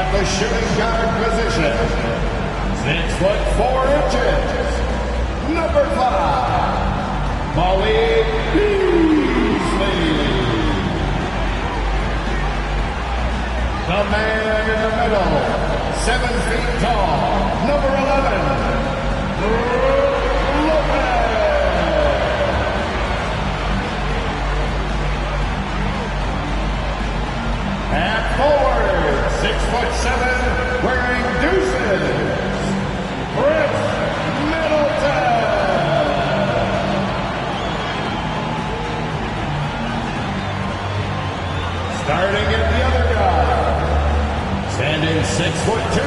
at the shooting guard position, 6'4", number 5, Molly Beasley. The man in the middle, 7 feet tall, number 11, Lopez. At forward, 6'7", wearing deuces, Chris Middleton. Starting at the other guy, standing 6'2",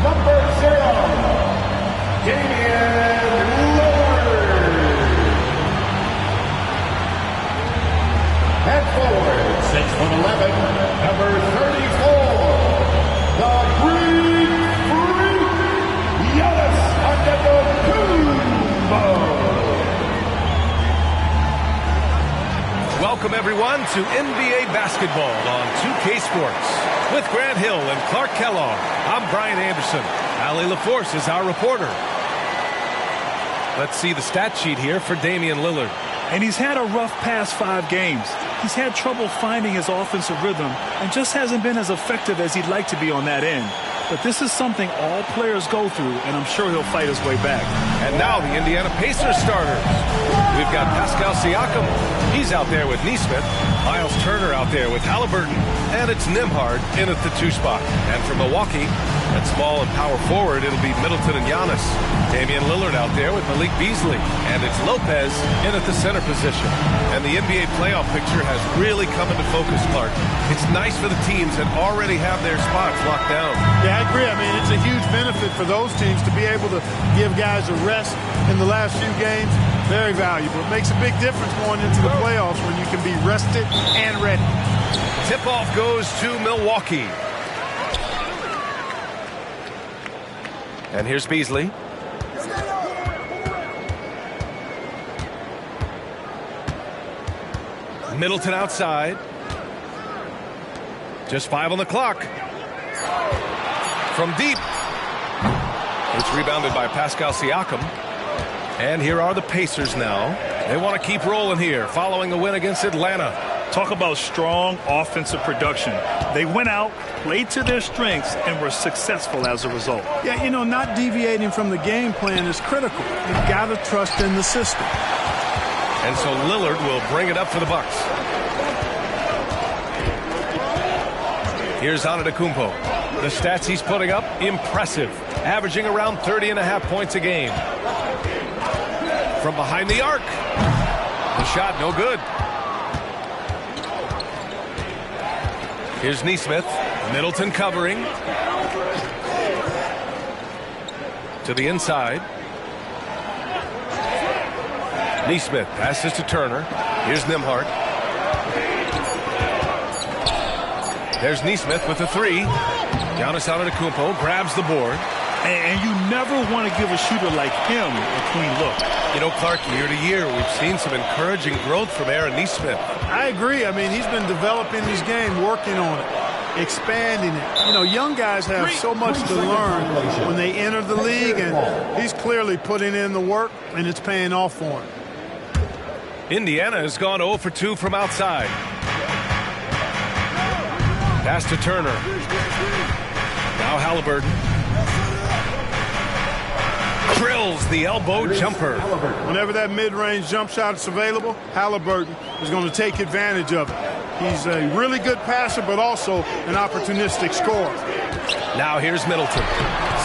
number 0, Damian Lillard. At forward, 6'11", number 34, the Greek Freak, Giannis Antetokounmpo. Welcome everyone to NBA basketball on 2K Sports. With Grant Hill and Clark Kellogg, I'm Brian Anderson. Allie LaForce is our reporter. Let's see the stat sheet here for Damian Lillard. And he's had a rough past 5 games. He's had trouble finding his offensive rhythm and just hasn't been as effective as he'd like to be on that end. But this is something all players go through, and I'm sure he'll fight his way back. And now the Indiana Pacers starters. We've got Pascal Siakam. He's out there with Nesmith. Miles Turner out there with Halliburton. And it's Nembhard in at the 2 spot. And for Milwaukee, at small and power forward, it'll be Middleton and Giannis. Damian Lillard out there with Malik Beasley. And it's Lopez in at the center position. And the NBA playoff picture has really come into focus, Clark. It's nice for the teams that already have their spots locked down. Yeah, I agree. I mean, it's a huge benefit for those teams to be able to give guys a rest in the last few games. Very valuable. It makes a big difference going into the playoffs when you can be rested and ready. Tip-off goes to Milwaukee. And here's Beasley. Middleton outside. Just 5 on the clock. From deep. It's rebounded by Pascal Siakam. And here are the Pacers now. They want to keep rolling here following the win against Atlanta. Talk about strong offensive production. They went out, played to their strengths, and were successful as a result. Yeah, you know, not deviating from the game plan is critical. You've got to trust in the system. And so Lillard will bring it up for the Bucks. Here's Antetokounmpo. The stats he's putting up, impressive. Averaging around 30.5 points a game. From behind the arc. The shot, no good. Here's Nesmith. Middleton covering. To the inside. Nesmith passes to Turner. Here's Nembhard. There's Nesmith with the 3. Giannis Antetokounmpo grabs the board. And you never want to give a shooter like him a clean look. You know, Clark, year to year, we've seen some encouraging growth from Aaron Nesmith. I agree. I mean, he's been developing his game, working on it, expanding it. You know, young guys have so much to learn when they enter the league, and he's clearly putting in the work, and it's paying off for him. Indiana has gone 0 for 2 from outside. Pass to Turner. Now Halliburton. Drills the elbow jumper. Whenever that mid-range jump shot is available, Halliburton is going to take advantage of it. He's a really good passer, but also an opportunistic scorer. Now here's Middleton.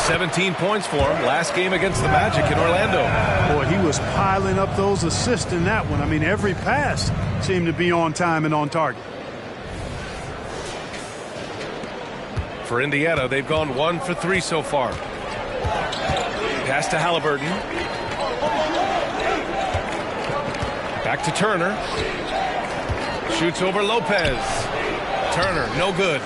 17 points for him last game against the Magic in Orlando. Boy, he was piling up those assists in that one. I mean, every pass seemed to be on time and on target. For Indiana, they've gone 1 for 3 so far. Pass to Halliburton. Back to Turner. Shoots over Lopez. Turner, no good.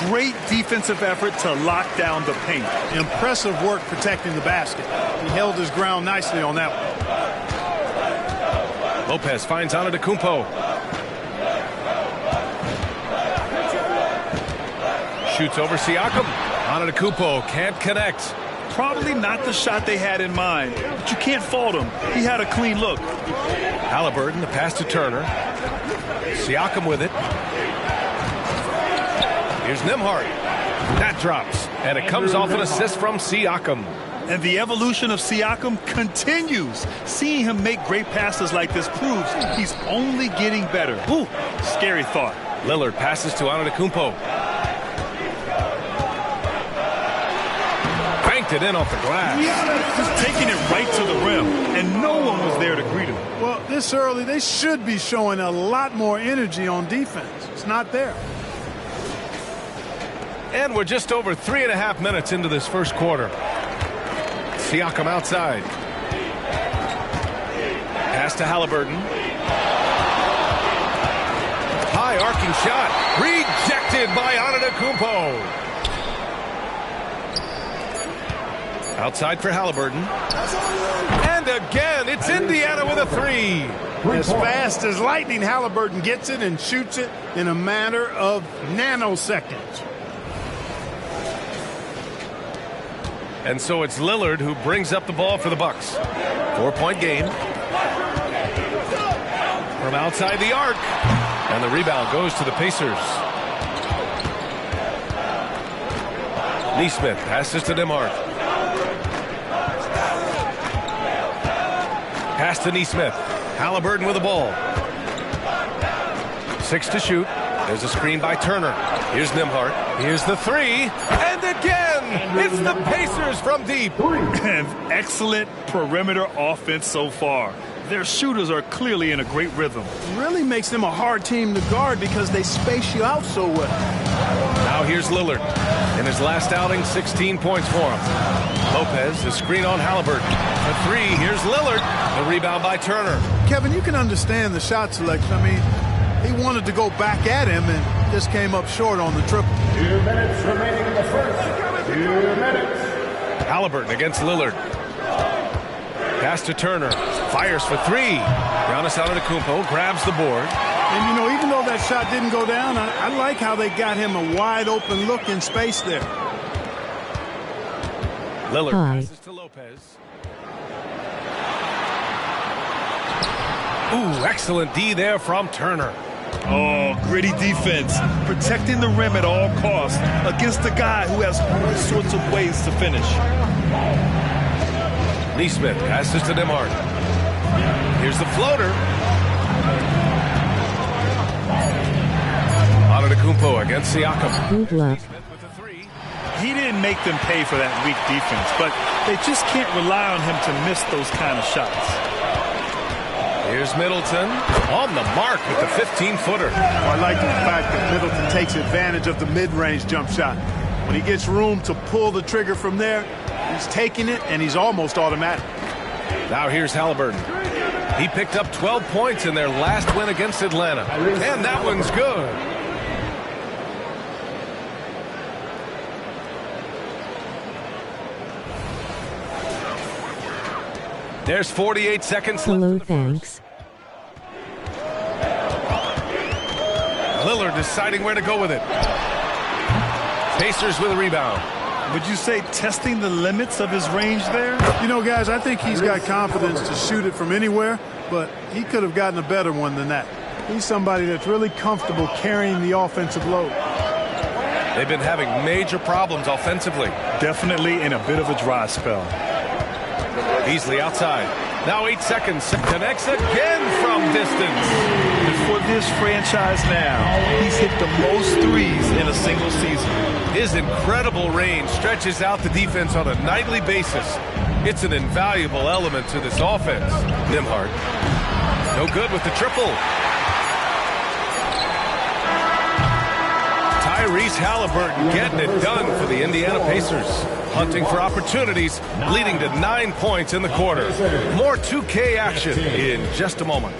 Great defensive effort to lock down the paint. Impressive work protecting the basket. He held his ground nicely on that one. Lopez finds Antetokounmpo. shoots over Siakam. Antetokounmpo can't connect. Probably not the shot they had in mind, but you can't fault him. He had a clean look. Halliburton, the pass to Turner. Siakam with it. Here's Nembhard. That drops, and it comes off an assist from Siakam. And the evolution of Siakam continues. Seeing him make great passes like this proves he's only getting better. Ooh, scary thought. Lillard passes to Antetokounmpo. Banked it in off the glass. Just taking it right to the rim, and no one was there to greet him. Well, this early, they should be showing a lot more energy on defense. It's not there. And we're just over 3.5 minutes into this first quarter. Siakam outside. Pass to Halliburton. High arcing shot. Rejected by Antetokounmpo. Outside for Halliburton. And again, it's Indiana with a three. As fast as lightning, Halliburton gets it and shoots it in a matter of nanoseconds. And so it's Lillard who brings up the ball for the Bucks. 4-point game. From outside the arc. And the rebound goes to the Pacers. Neesmith passes to Nembhard. Pass to Neesmith. Halliburton with the ball. 6 to shoot. There's a screen by Turner. Here's Nembhard. Here's the three. And again, it's the Pacers from deep. And excellent perimeter offense so far. Their shooters are clearly in a great rhythm. It really makes them a hard team to guard because they space you out so well. Now here's Lillard. In his last outing, 16 points for him. Lopez, the screen on Halliburton. The three, here's Lillard. The rebound by Turner. Kevin, you can understand the shot selection. I mean, he wanted to go back at him and just came up short on the triple. 2 minutes remaining in the first. 2 minutes. Halliburton against Lillard. Pass to Turner. Fires for three. Giannis Antetokounmpo grabs the board. And, you know, even though that shot didn't go down, I like how they got him a wide open look in space there. Lillard passes to Lopez. Ooh, excellent D there from Turner. Oh, gritty defense. Protecting the rim at all costs against a guy who has all sorts of ways to finish. Neesmith passes to Nembhard. Here's the floater. Antetokounmpo against Siakam. Good luck. He didn't make them pay for that weak defense, but they just can't rely on him to miss those kind of shots. Here's Middleton on the mark with the 15-footer. I like the fact that Middleton takes advantage of the mid-range jump shot. When he gets room to pull the trigger from there, he's taking it, and he's almost automatic. Now here's Halliburton. He picked up 12 points in their last win against Atlanta. And that one's good. There's 48 seconds left. Hello, thanks. Lillard deciding where to go with it. Pacers with a rebound. Would you say testing the limits of his range there? You know, guys, I think he's got confidence to shoot it from anywhere, but he could have gotten a better one than that. He's somebody that's really comfortable carrying the offensive load. They've been having major problems offensively. Definitely in a bit of a dry spell. Beasley outside. Now 8 seconds. Connects again from distance. For this franchise now, he's hit the most threes in a single season. His incredible range stretches out the defense on a nightly basis. It's an invaluable element to this offense. Nembhard. No good with the triple. Tyrese Halliburton getting it done for the Indiana Pacers. Hunting for opportunities, leading to 9 points in the quarter. More 2K action in just a moment.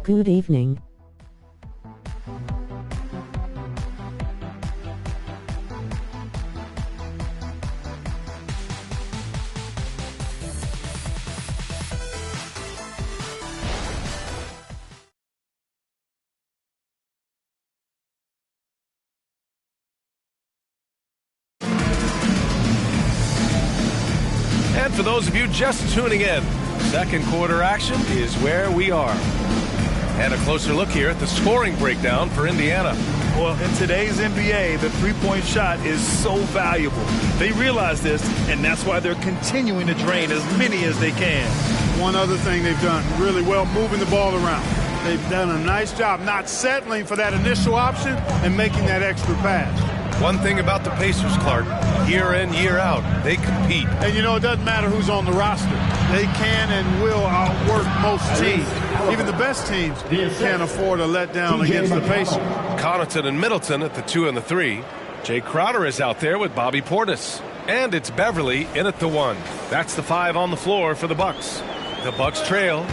Good evening. And for those of you just tuning in, second quarter action is where we are. And a closer look here at the scoring breakdown for Indiana. Well, in today's NBA, the three-point shot is so valuable. They realize this, and that's why they're continuing to drain as many as they can. One other thing they've done really well, moving the ball around. They've done a nice job not settling for that initial option and making that extra pass. One thing about the Pacers, Clark, year in, year out, they compete. And, you know, it doesn't matter who's on the roster. They can and will outwork most teams. Even the best teams can't afford a letdown against the Pacers. Connaughton and Middleton at the 2 and the 3. Jay Crowder is out there with Bobby Portis. And it's Beverly in at the 1. That's the 5 on the floor for the Bucks. The Bucks trail.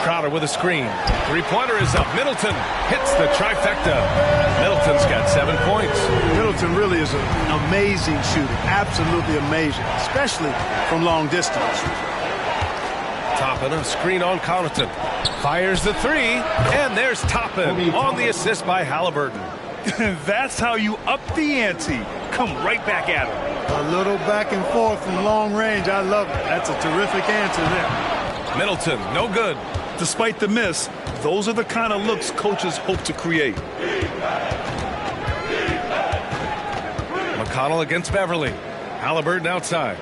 Crowder with a screen. Three-pointer is up. Middleton hits the trifecta. Middleton's got 7 points. Middleton really is an amazing shooter. Absolutely amazing, especially from long distance. Toppin, a screen on Connaughton. Fires the 3, and there's Toppin on the assist by Halliburton. That's how you up the ante. Come right back at him. A little back and forth from long range. I love it. That's a terrific answer there. Middleton, no good. Despite the miss, those are the kind of looks coaches hope to create. McConnell against Beverly. Halliburton outside.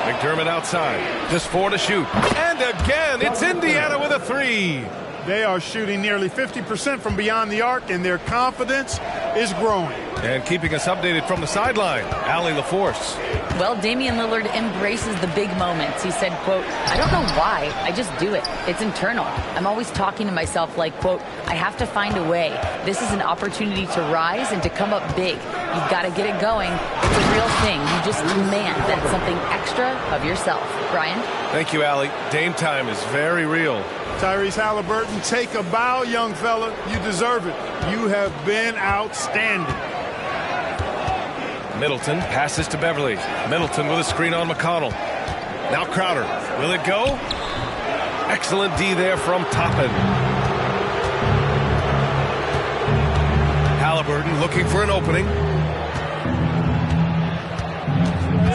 McDermott outside. Just 4 to shoot. And again, it's Indiana with a 3. They are shooting nearly 50% from beyond the arc, and their confidence is growing. And keeping us updated from the sideline, Allie LaForce. Well, Damian Lillard embraces the big moments. He said, quote, "I don't know why, I just do it. It's internal. I'm always talking to myself like, quote, I have to find a way. This is an opportunity to rise and to come up big. You've got to get it going. It's a real thing. You just demand that something extra of yourself." Brian? Thank you, Allie. Dame time is very real. Tyrese Halliburton, take a bow, young fella. You deserve it. You have been outstanding. Middleton passes to Beverly. Middleton with a screen on McConnell. Now Crowder. Will it go? Excellent D there from Toppin. Halliburton looking for an opening.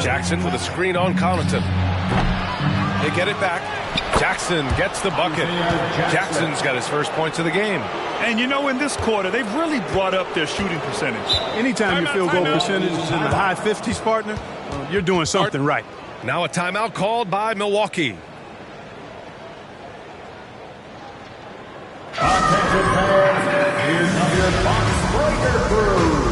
Jackson with a screen on Connaughton. They get it back. Jackson gets the bucket. Jackson's got his first points of the game. And you know, in this quarter, they've really brought up their shooting percentage. Anytime your field goal percentage is in the high 50s, partner, you're doing something right. Now a timeout called by Milwaukee. Attention fans, here's your box breaker crew.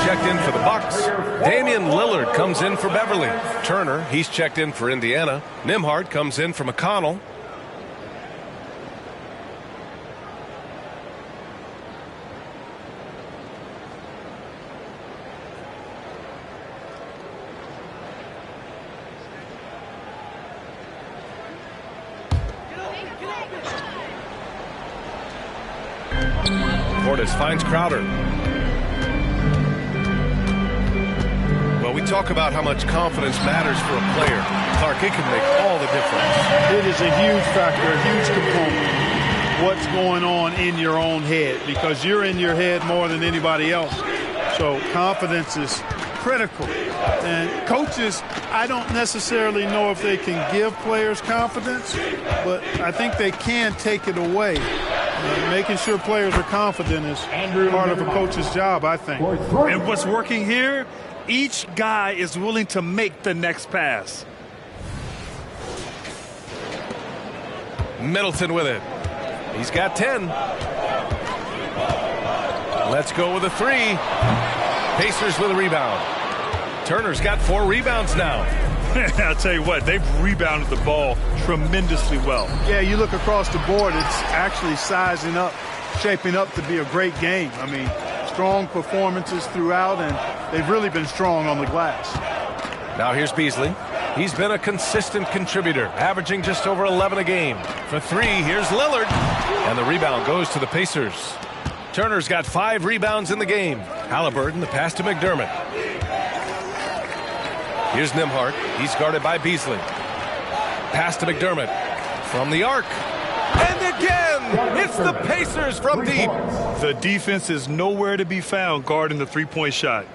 Checked in for the Bucks. Damian Lillard comes in for Beverly. Turner, he's checked in for Indiana. Nembhard comes in for McConnell. Portis finds Crowder. Well, we talk about how much confidence matters for a player. Clark, it can make all the difference. It is a huge factor, a huge component. What's going on in your own head, because you're in your head more than anybody else. So confidence is critical. And coaches, I don't necessarily know if they can give players confidence, but I think they can take it away. Making sure players are confident is part of a coach's job, I think. And what's working here, each guy is willing to make the next pass. Middleton with it. He's got 10. Let's go with a 3. Pacers with a rebound. Turner's got 4 rebounds now. I'll tell you what, they've rebounded the ball tremendously well. Yeah, you look across the board, it's actually sizing up, shaping up to be a great game. I mean, strong performances throughout, and they've really been strong on the glass. Now here's Beasley. He's been a consistent contributor, averaging just over 11 a game. For 3, here's Lillard. And the rebound goes to the Pacers. Turner's got 5 rebounds in the game. Halliburton, the pass to McDermott. Here's Nembhard. He's guarded by Beasley. Pass to McDermott. From the arc. And again, it's the Pacers from deep. The defense is nowhere to be found guarding the three-point shot.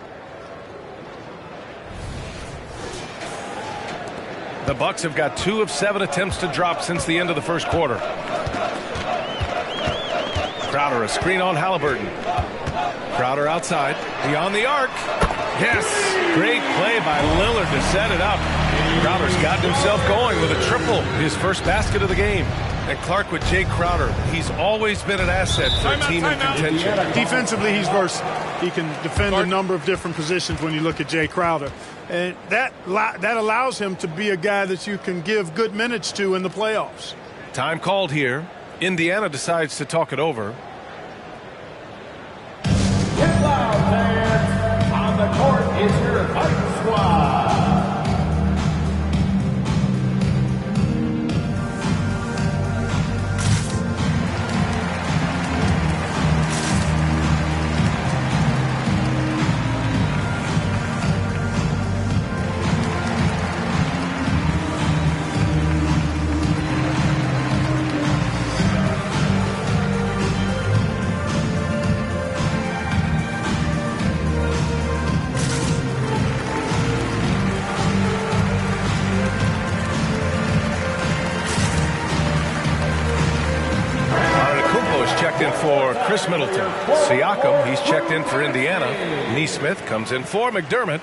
The Bucks have got 2 of 7 attempts to drop since the end of the first quarter. Crowder, a screen on Halliburton. Crowder outside, beyond the arc. Yes, great play by Lillard to set it up. Crowder's gotten himself going with a triple, his first basket of the game. And Clark, with Jay Crowder, he's always been an asset for a team in contention. Defensively, he's versatile. He can defend a number of different positions when you look at Jay Crowder. And that allows him to be a guy that you can give good minutes to in the playoffs. Time called here. Indiana decides to talk it over. Get loud, fans. On the court is your fight squad. For Chris Middleton. Siakam, he's checked in for Indiana. Neesmith comes in for McDermott.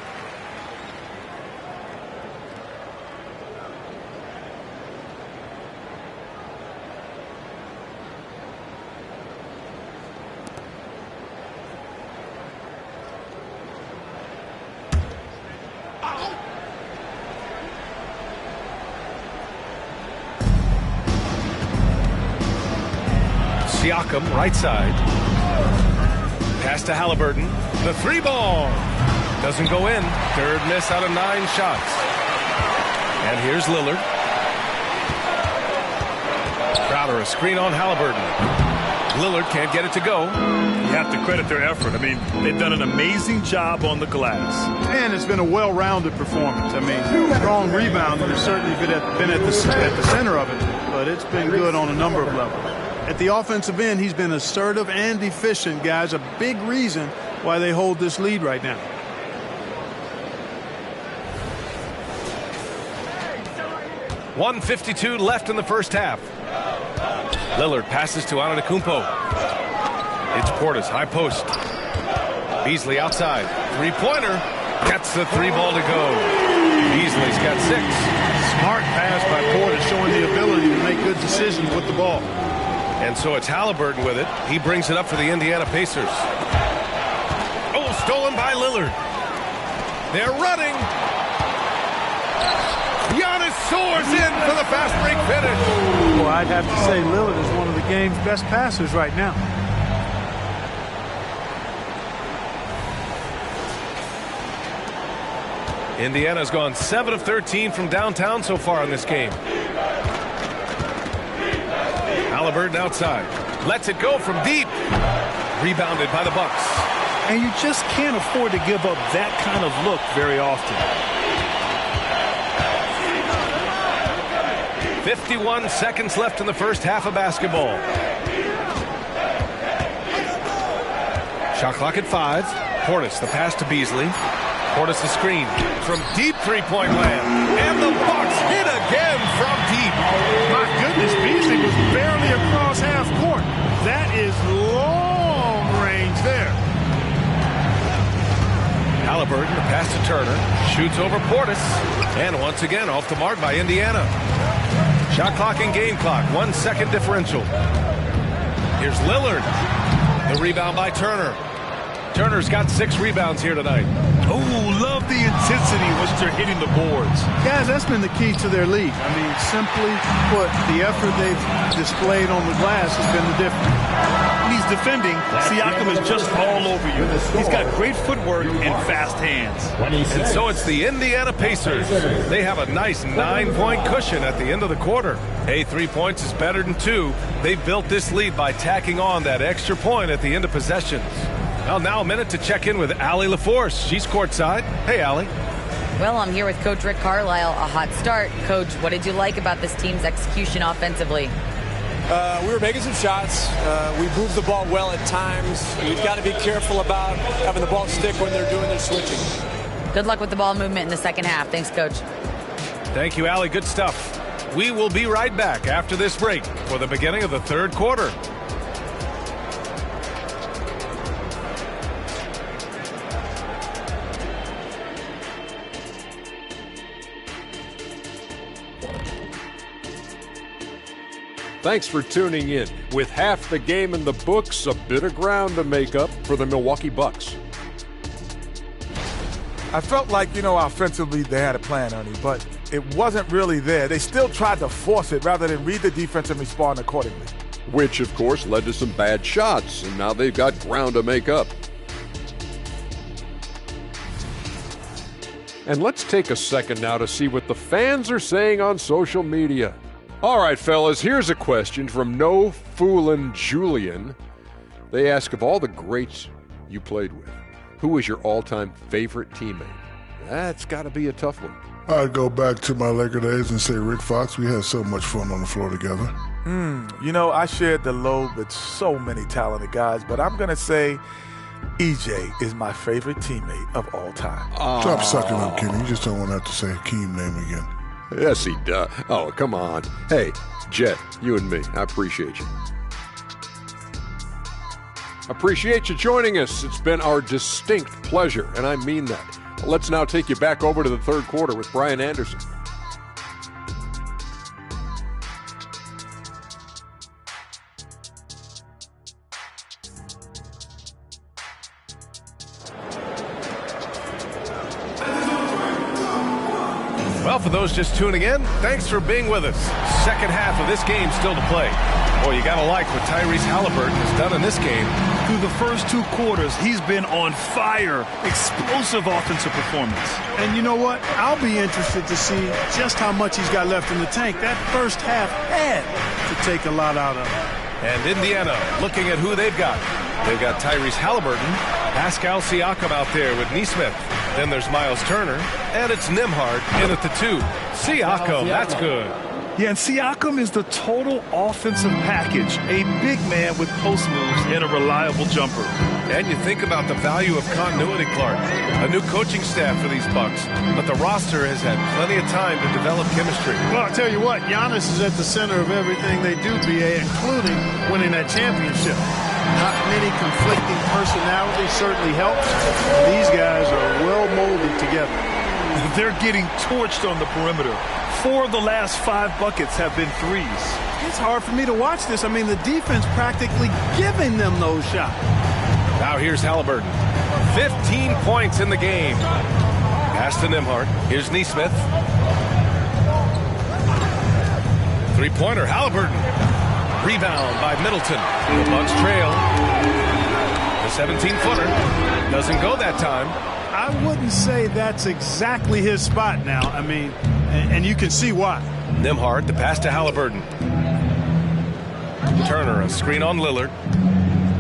Siakam, right side. Pass to Halliburton. The 3-ball. Doesn't go in. Third miss out of 9 shots. And here's Lillard. Crowder, a screen on Halliburton. Lillard can't get it to go. You have to credit their effort. I mean, they've done an amazing job on the glass. And it's been a well-rounded performance. I mean, strong rebound has certainly been at the center of it, but it's been good on a number of levels. At the offensive end, he's been assertive and efficient, guys. A big reason why they hold this lead right now. .152 left in the first half. Lillard passes to Antetokounmpo. It's Portis, high post. Beasley outside. 3-pointer. Gets the 3-ball to go. Beasley's got 6. Smart pass by Portis, showing the ability to make good decisions with the ball. And so it's Halliburton with it. He brings it up for the Indiana Pacers. Oh, stolen by Lillard. They're running. Giannis soars in for the fast break finish. Well, I'd have to say Lillard is one of the game's best passers right now. Indiana's gone 7 of 13 from downtown so far in this game. Halliburton outside. Lets it go from deep. Rebounded by the Bucks. And you just can't afford to give up that kind of look very often. 51 seconds left in the first half of basketball. Shot clock at 5. Portis, the pass to Beasley. Portis, the screen from deep 3-point land. And the Bucks hit again from deep. My goodness, Beasley was barely across half court. That Halliburton, the pass to Turner. Shoots over Portis. And once again, off the mark by Indiana. Shot clock and game clock. 1 second differential. Here's Lillard. The rebound by Turner. Turner's got 6 rebounds here tonight. Oh, love the intensity once they're hitting the boards. Guys, that's been the key to their lead. I mean, simply put, the effort they've displayed on the glass has been the difference. When he's defending, Siakam is just all over you. He's got great footwork and fast hands. And so it's the Indiana Pacers. They have a nice 9-point cushion at the end of the quarter. Hey, 3 points is better than 2. They built this lead by tacking on that extra point at the end of possessions. Well, now a minute to check in with Allie LaForce. She's courtside. Hey, Allie. Well, I'm here with Coach Rick Carlisle. A hot start. Coach, what did you like about this team's execution offensively? We were making some shots. We moved the ball well at times. We've got to be careful about having the ball stick when they're doing their switching. Good luck with the ball movement in the second half. Thanks, Coach. Thank you, Allie. Good stuff. We will be right back after this break for the beginning of the third quarter. Thanks for tuning in. With half the game in the books, a bit of ground to make up for the Milwaukee Bucks. I felt like, offensively they had a plan, Ernie, but it wasn't really there. They still tried to force it rather than read the defense and respond accordingly. Which, of course, led to some bad shots, and now they've got ground to make up. And let's take a second now to see what the fans are saying on social media. All right, fellas, here's a question from No Foolin' Julian. They ask, of all the greats you played with, who was your all-time favorite teammate? That's got to be a tough one. I'd go back to my Laker days and say Rick Fox. We had so much fun on the floor together. I shared the load with so many talented guys, but I'm going to say EJ is my favorite teammate of all time. Stop sucking up, Kenny. You just don't want to have to say Hakeem's name again. Yes, he does. Oh, come on. Hey, Jet, you and me, I appreciate you. Appreciate you joining us. It's been our distinct pleasure, and I mean that. Let's now take you back over to the third quarter with Brian Anderson. Well, for those just tuning in, thanks for being with us. Second half of this game still to play. Boy, you got to like what Tyrese Halliburton has done in this game. Through the first 2 quarters, he's been on fire. Explosive offensive performance. And you know what? I'll be interested to see just how much he's got left in the tank. That first half had to take a lot out of him. And Indiana looking at who they've got. They've got Tyrese Halliburton, Pascal Siakam out there with Nesmith. Then there's Miles Turner, and it's Nembhard in at the 2. Siakam, that's good. Yeah, and Siakam is the total offensive package. A big man with post moves and a reliable jumper. And you think about the value of continuity, Clark. A new coaching staff for these Bucks, but the roster has had plenty of time to develop chemistry. Well, I'll tell you what, Giannis is at the center of everything they do, BA, including winning that championship. Not many conflicting personalities certainly helps. These guys are well molded together. They're getting torched on the perimeter. 4 of the last 5 buckets have been threes. It's hard for me to watch this. I mean, the defense practically giving them those shots. Now here's Halliburton. 15 points in the game. Pass to Nembhard. Here's Nesmith. 3-pointer, Halliburton. Rebound by Middleton. The Bucks trail. The 17-footer doesn't go that time. I wouldn't say that's exactly his spot now. I mean, and you can see why. Nembhard, the pass to Halliburton. Turner, a screen on Lillard.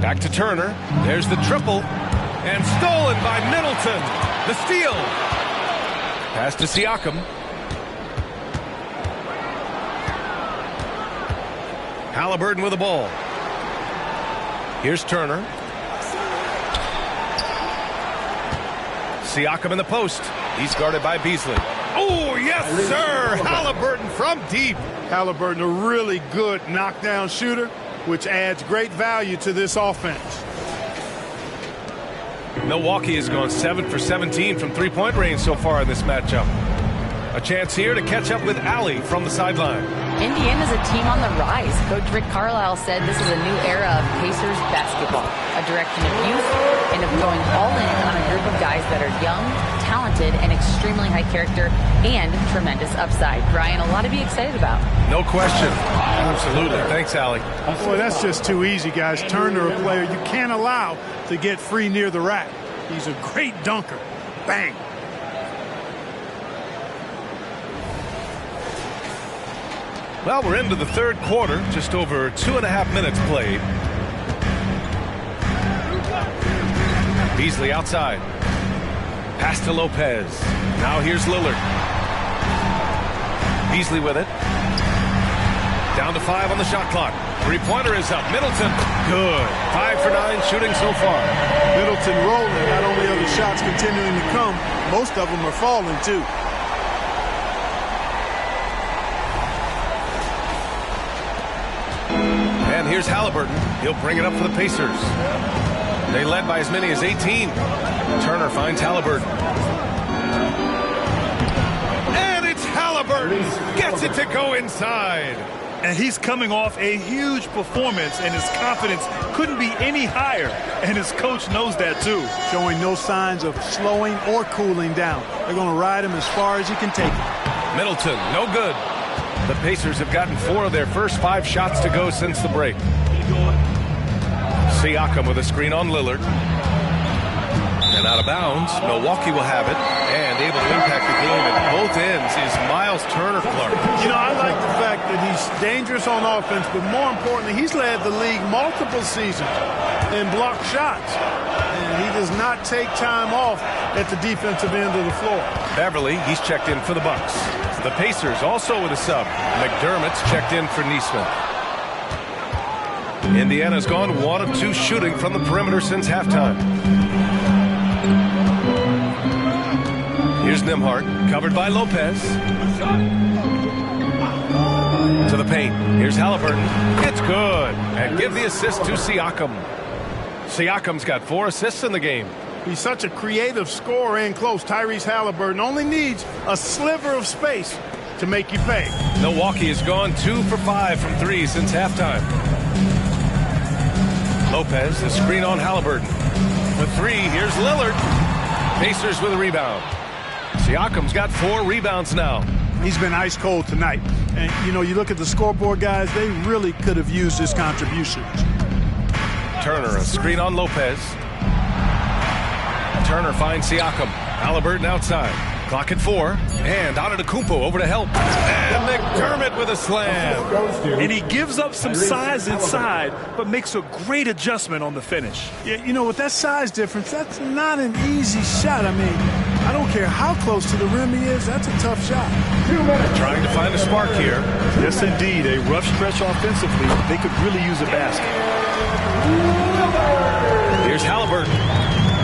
Back to Turner. There's the triple. And stolen by Middleton. The steal. Pass to Siakam. Halliburton with the ball. Here's Turner. Siakam in the post. He's guarded by Beasley. Oh, yes, sir. Halliburton from deep. Halliburton, a really good knockdown shooter, which adds great value to this offense. Milwaukee has gone 7 for 17 from three-point range so far in this matchup. A chance here to catch up with Allie from the sideline. Indiana's a team on the rise. Coach Rick Carlisle said this is a new era of Pacers basketball, a direction of youth and of going all in on a group of guys that are young, talented, and extremely high character and tremendous upside. Brian, a lot to be excited about. No question. Absolutely. Thanks, Allie. Boy, that's just too easy, guys. Turner, a player you can't allow to get free near the rack. He's a great dunker. Bang. Well, we're into the third quarter, just over 2.5 minutes played. Beasley outside. Pass to Lopez. Now here's Lillard. Beasley with it. Down to 5 on the shot clock. Three-pointer is up. Middleton, good. 5 for 9 shooting so far. Middleton rolling. Not only are the shots continuing to come, most of them are falling, too. And here's Halliburton. He'll bring it up for the Pacers. They led by as many as 18. Turner finds Halliburton. And it's Halliburton. Gets it to go inside. And he's coming off a huge performance, and his confidence couldn't be any higher. And his coach knows that, too. Showing no signs of slowing or cooling down. They're going to ride him as far as he can take it. Middleton, no good. The Pacers have gotten 4 of their first 5 shots to go since the break. Siakam with a screen on Lillard. And out of bounds, Milwaukee will have it. And able to impact the game at both ends is Miles Turner, Clark. You know, I like the fact that he's dangerous on offense, but more importantly, he's led the league multiple seasons in blocked shots. And he does not take time off at the defensive end of the floor. Beverly, he's checked in for the Bucks. The Pacers also with a sub. McDermott's checked in for Neesmith. Indiana's gone 1 of 2 shooting from the perimeter since halftime. Here's Nembhard, covered by Lopez. To the paint. Here's Halliburton. It's good. And give the assist to Siakam. Siakam's got 4 assists in the game. He's such a creative scorer in close. Tyrese Halliburton only needs a sliver of space to make you pay. Milwaukee has gone 2 for 5 from 3 since halftime. Lopez, the screen on Halliburton. For 3, here's Lillard. Pacers with a rebound. Siakam's got 4 rebounds now. He's been ice cold tonight. And, you know, you look at the scoreboard, guys, they really could have used his contributions. Turner, a screen on Lopez. Turner finds Siakam. Halliburton outside. Clock at 4. And Antetokounmpo over to help. And McDermott with a slam. And he gives up some size inside, but makes a great adjustment on the finish. Yeah, you know, with that size difference, that's not an easy shot. I mean, I don't care how close to the rim he is. That's a tough shot. Trying to find a spark here. Yes, indeed. A rough stretch offensively. They could really use a basket. Here's Halliburton.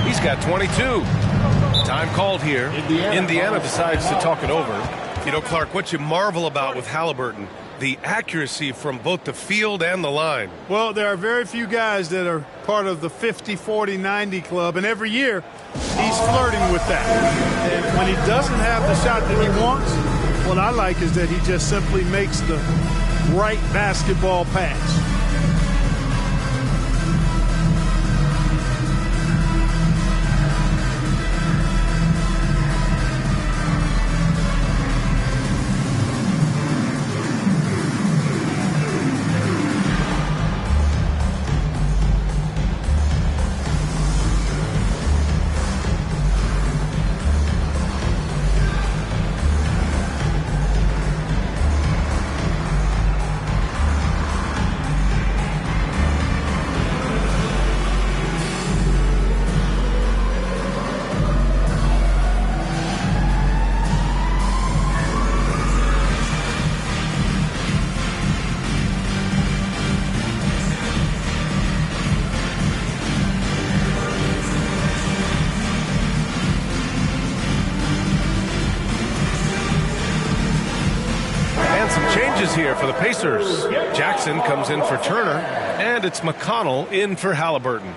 He's got 22. Time called here. Indiana decides to talk it over. You know, Clark, what you marvel about with Halliburton, the accuracy from both the field and the line. Well, there are very few guys that are part of the 50-40-90 club, and every year he's flirting with that. And when he doesn't have the shot that he wants, what I like is that he just simply makes the right basketball pass. Here for the Pacers. Jackson comes in for Turner, and it's McConnell in for Halliburton.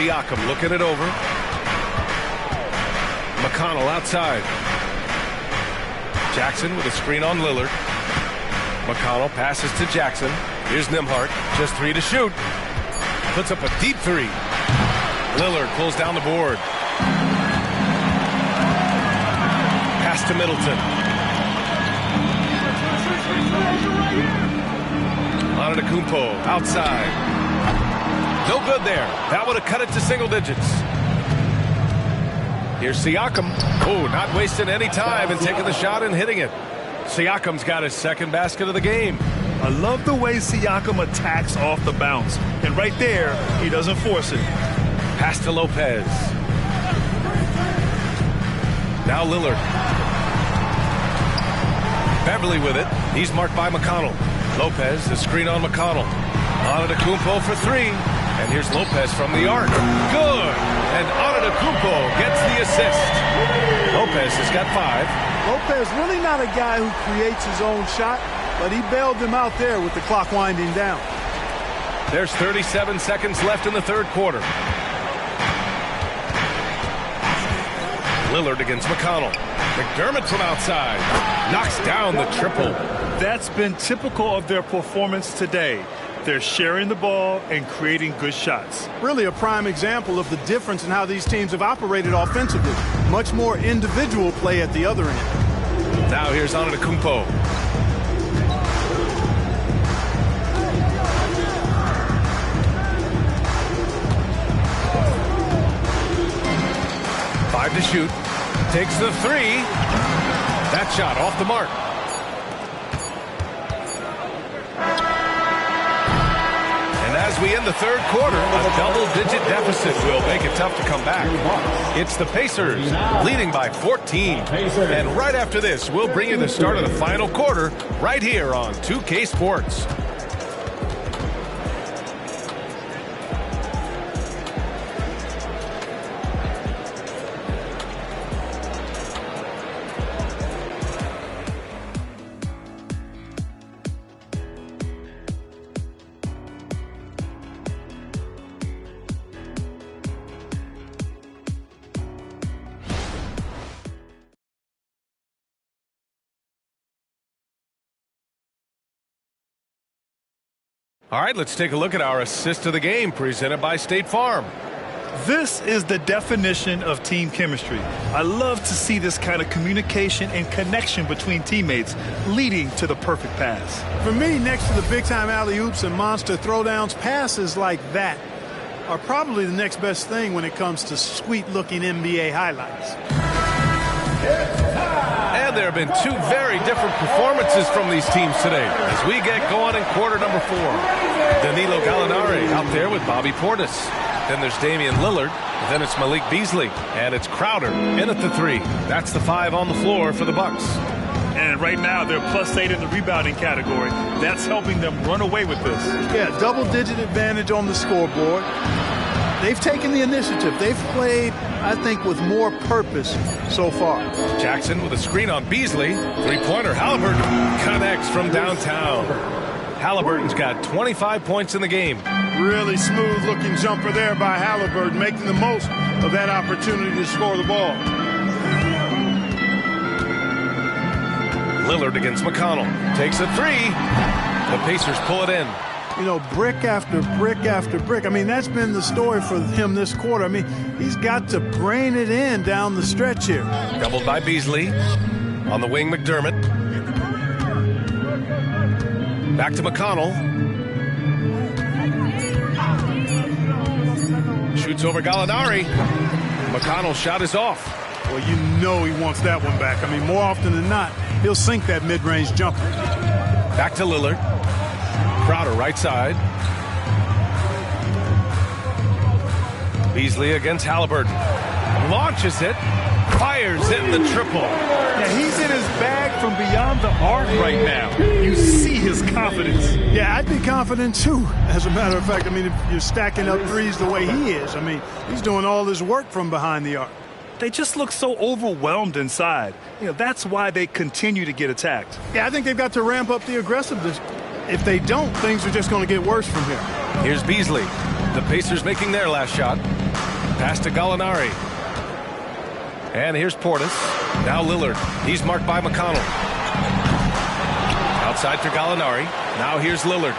Siakam looking it over. McConnell outside. Jackson with a screen on Lillard. McConnell passes to Jackson. Here's Nembhard, just 3 to shoot. Puts up a deep 3. Lillard pulls down the board. Pass to Middleton. Antetokounmpo outside. No good there. That would have cut it to single digits. Here's Siakam. Oh, not wasting any time and taking the shot and hitting it. Siakam's got his second basket of the game. I love the way Siakam attacks off the bounce. And right there, he doesn't force it. Pass to Lopez. Now Lillard. Beverly with it. He's marked by McConnell. Lopez, the screen on McConnell. Antetokounmpo for 3. And here's Lopez from the arc. Good. And Antetokounmpo gets the assist. Lopez has got 5. Lopez really not a guy who creates his own shot, but he bailed them out there with the clock winding down. There's 37 seconds left in the third quarter. Lillard against McConnell. McDermott from outside. Knocks down the triple. That's been typical of their performance today. They're sharing the ball and creating good shots. Really a prime example of the difference in how these teams have operated offensively. Much more individual play at the other end. Now here's Antetokounmpo. Five to shoot. Takes the 3. That shot off the mark. As we end the third quarter, a double-digit deficit will make it tough to come back. It's the Pacers leading by 14. And right after this, we'll bring you the start of the final quarter right here on 2K Sports. All right, let's take a look at our assist of the game presented by State Farm. This is the definition of team chemistry. I love to see this kind of communication and connection between teammates leading to the perfect pass. For me, next to the big-time alley-oops and monster throwdowns, passes like that are probably the next best thing when it comes to sweet-looking NBA highlights. And there have been 2 very different performances from these teams today as we get going in quarter number 4. Danilo Gallinari out there with Bobby Portis. Then there's Damian Lillard. Then it's Malik Beasley. And it's Crowder in at the 3. That's the 5 on the floor for the Bucks. And right now they're +8 in the rebounding category. That's helping them run away with this. Yeah, double-digit advantage on the scoreboard. They've taken the initiative. They've played, I think, with more purpose so far. Jackson with a screen on Beasley. Three-pointer. Halliburton connects from downtown. Halliburton's got 25 points in the game. Really smooth-looking jumper there by Halliburton, making the most of that opportunity to score the ball. Lillard against McConnell. Takes a 3. The Pacers pull it in. You know, brick after brick after brick. I mean, that's been the story for him this quarter. I mean, he's got to brain it in down the stretch here. Doubled by Beasley. On the wing, McDermott. Back to McConnell. Shoots over Gallinari. McConnell's shot is off. Well, you know he wants that one back. I mean, more often than not, he'll sink that mid-range jumper. Back to Lillard. Crowder right side. Beasley against Halliburton. Launches it. Fires it in the triple. Yeah, he's in his bag from beyond the arc right now. You see his confidence. Yeah, I'd be confident too. As a matter of fact, I mean, if you're stacking up threes the way he is, I mean, he's doing all his work from behind the arc. They just look so overwhelmed inside. You know, that's why they continue to get attacked. Yeah, I think they've got to ramp up the aggressiveness. If they don't, things are just going to get worse from here. Here's Beasley. The Pacers making their last shot. Pass to Gallinari. And here's Portis. Now Lillard. He's marked by McConnell. Outside for Gallinari. Now here's Lillard.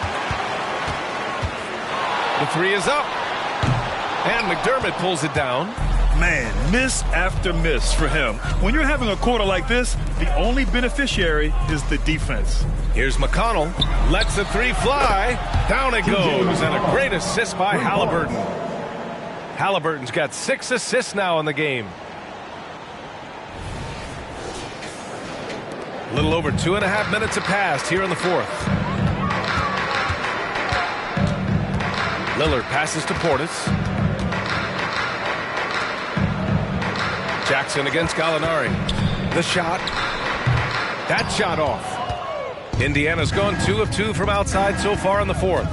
The three is up. And McDermott pulls it down. Man, miss after miss for him. When you're having a quarter like this, the only beneficiary is the defense. Here's McConnell. Lets the three fly. Down it goes. And a great assist by Halliburton. Halliburton's got 6 assists now in the game. A little over 2.5 minutes have passed here in the fourth. Lillard passes to Portis. Jackson against Gallinari. The shot. That shot off. Indiana's gone 2 of 2 from outside so far in the fourth.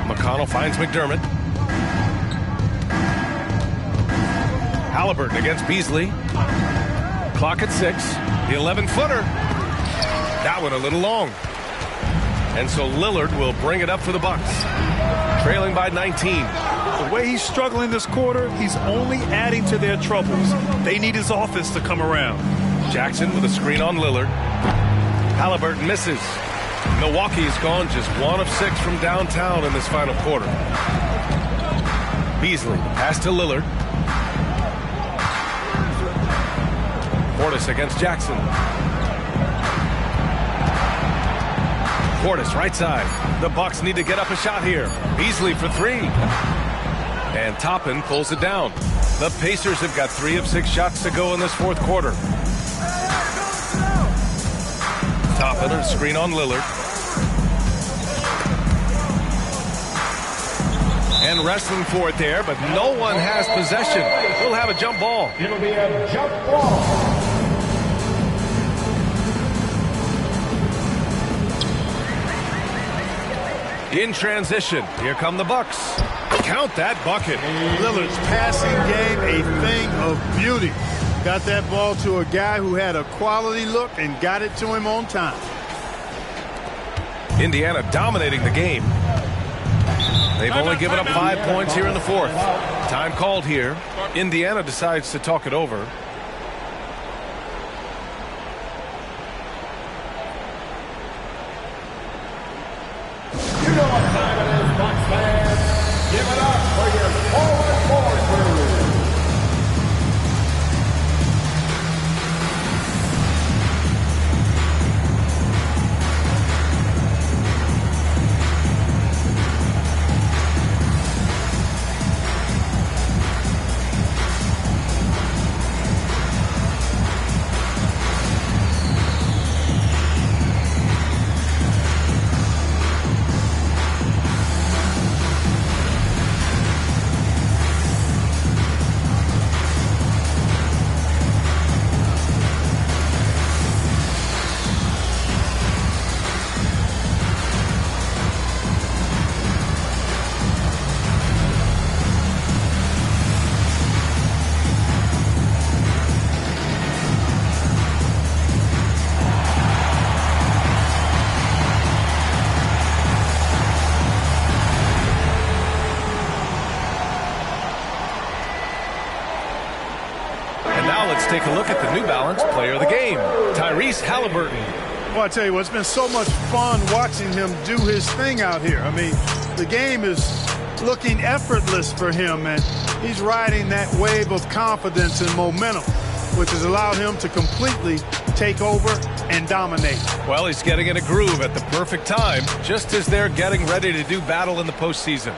McConnell finds McDermott. Halliburton against Beasley. Clock at 6. The 11-footer. That one a little long. And so Lillard will bring it up for the Bucks. Trailing by 19. The way he's struggling this quarter, he's only adding to their troubles. They need his offense to come around. Jackson with a screen on Lillard. Halliburton misses. Milwaukee's gone just 1 of 6 from downtown in this final quarter. Beasley, pass to Lillard. Portis against Jackson. Portis, right side. The Bucks need to get up a shot here. Beasley for 3. And Toppin pulls it down. The Pacers have got 3 of 6 shots to go in this fourth quarter. Toppin, a screen on Lillard. And wrestling for it there, but no one has possession. We'll have a jump ball. It'll be a jump ball. In transition, here come the Bucks. Count that bucket. Lillard's passing game, a thing of beauty. Got that ball to a guy who had a quality look and got it to him on time. Indiana dominating the game. They've only given up 5 points here in the fourth. Time called here. Indiana decides to talk it over. You know what time it is, Bucks fans. Give it up for your forward crew. Let's take a look at the New Balance player of the game, Tyrese Halliburton. Well, I tell you what, it's been so much fun watching him do his thing out here. I mean, the game is looking effortless for him, and he's riding that wave of confidence and momentum, which has allowed him to completely take over and dominate. Well, he's getting in a groove at the perfect time, just as they're getting ready to do battle in the postseason.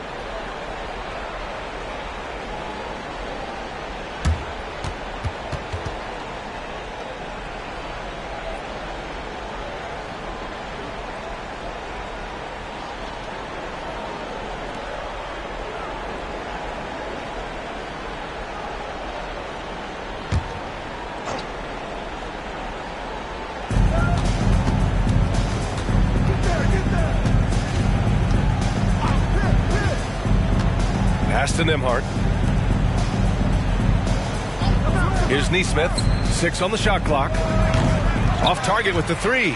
Pass to Nembhard. Here's Nesmith. 6 on the shot clock. Off target with the 3.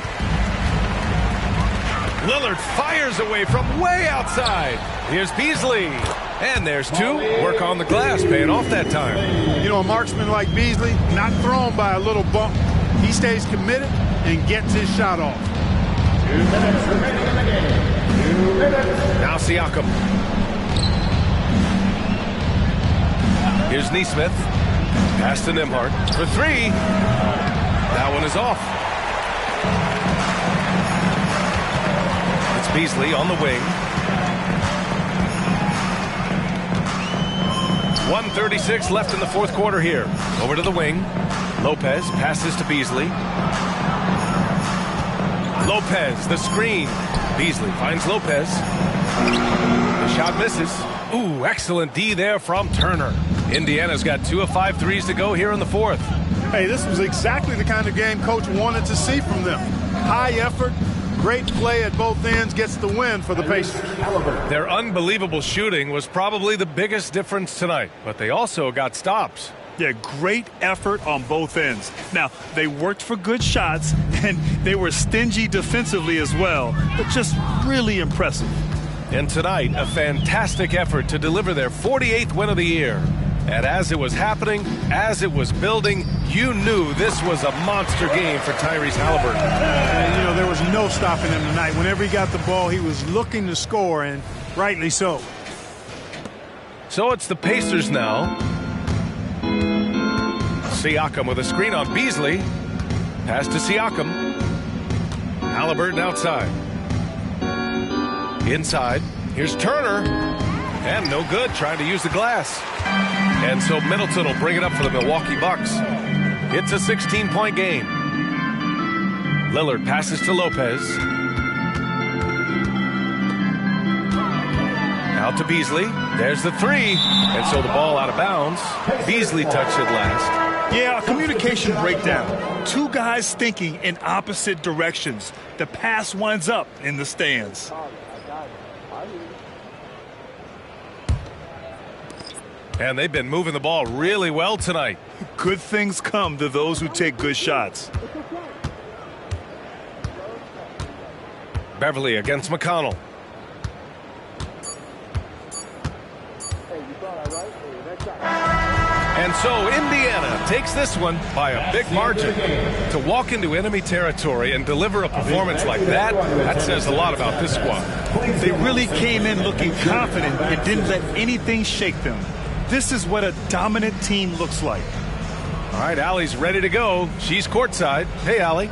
Lillard fires away from way outside. Here's Beasley. And there's two. Work on the glass, paying off that time. You know, a marksman like Beasley, not thrown by a little bump. He stays committed and gets his shot off. 2 minutes remaining in the game. 2 minutes. Now Siakam. Here's Neesmith. Pass to Nembhard for three. That one is off. It's Beasley on the wing. 1:36 left in the fourth quarter here. Over to the wing. Lopez passes to Beasley. Lopez, the screen. Beasley finds Lopez. The shot misses. Ooh, excellent D there from Turner. Indiana's got 2 of 5 threes to go here in the fourth. Hey, this was exactly the kind of game Coach wanted to see from them. High effort, great play at both ends, gets the win for the Pacers. Their unbelievable shooting was probably the biggest difference tonight, but they also got stops. Yeah, great effort on both ends. Now, they worked for good shots, and they were stingy defensively as well, but just really impressive. And tonight, a fantastic effort to deliver their 48th win of the year. And as it was happening, as it was building, you knew this was a monster game for Tyrese Halliburton. And, you know, there was no stopping him tonight. Whenever he got the ball, he was looking to score, and rightly so. So it's the Pacers now. Siakam with a screen on Beasley. Pass to Siakam. Halliburton outside. Inside. Here's Turner. And no good, trying to use the glass. And so Middleton will bring it up for the Milwaukee Bucks. It's a 16-point game. Lillard passes to Lopez. Out to Beasley. There's the three. And so the ball out of bounds. Beasley touched it last. Yeah, a communication breakdown. Two guys thinking in opposite directions. The pass winds up in the stands. And they've been moving the ball really well tonight. Good things come to those who take good shots. Beverly against McConnell. And so Indiana takes this one by a big margin. To walk into enemy territory and deliver a performance like that, that says a lot about this squad. They really came in looking confident and didn't let anything shake them. This is what a dominant team looks like. All right, Allie's ready to go. She's courtside. Hey, Allie.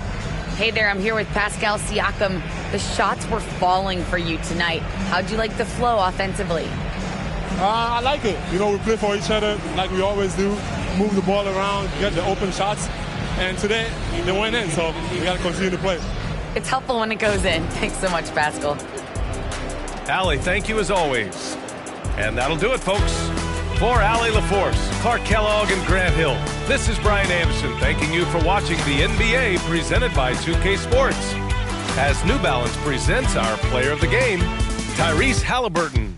Hey there, I'm here with Pascal Siakam. The shots were falling for you tonight. How'd you like the flow offensively? I like it. You know, we play for each other like we always do. Move the ball around, get the open shots. And today, they went in, so we got to continue to play. It's helpful when it goes in. Thanks so much, Pascal. Allie, thank you as always. And that'll do it, folks. For Allie LaForce, Clark Kellogg, and Grant Hill, this is Brian Anderson thanking you for watching the NBA presented by 2K Sports. As New Balance presents our player of the game, Tyrese Halliburton.